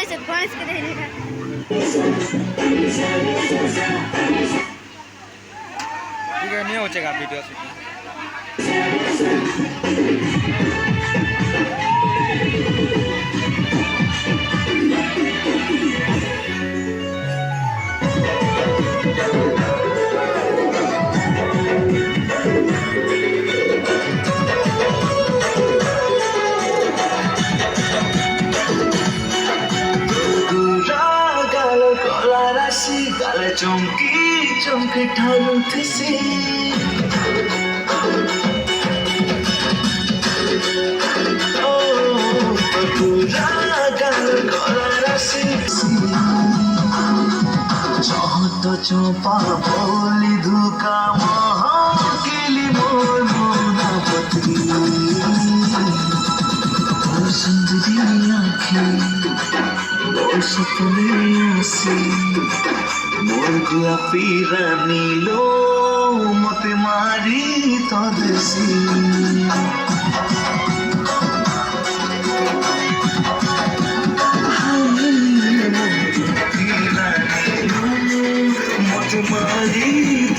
से गणेश के देख लिखा ठीक है नहीं हो जाएगा वीडियो शूटिंग গালে চমকি চমকে ঢালুতেছি ও পুরা গাল গলার আসি চহত চোপা বলি ধুকা মহাকিলি মোর মৌনাপতি ওর সুন্দরী আঁখি ওর সপনে আসি মোর গোলাপি রানী লো মতে মারি তদেশি মতে মারি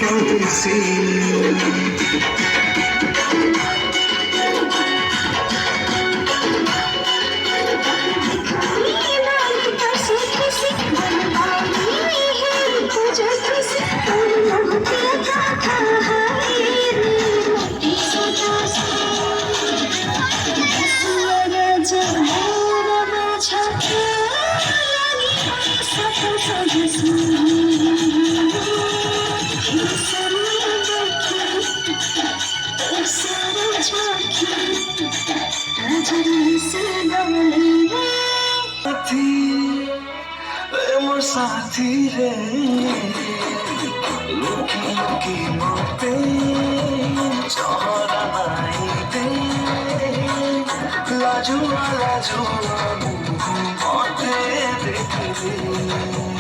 তদেশি मोर साथी रे लुकी लुकी मते चहरा नाइते लाजुआ लाजुआ मते देखी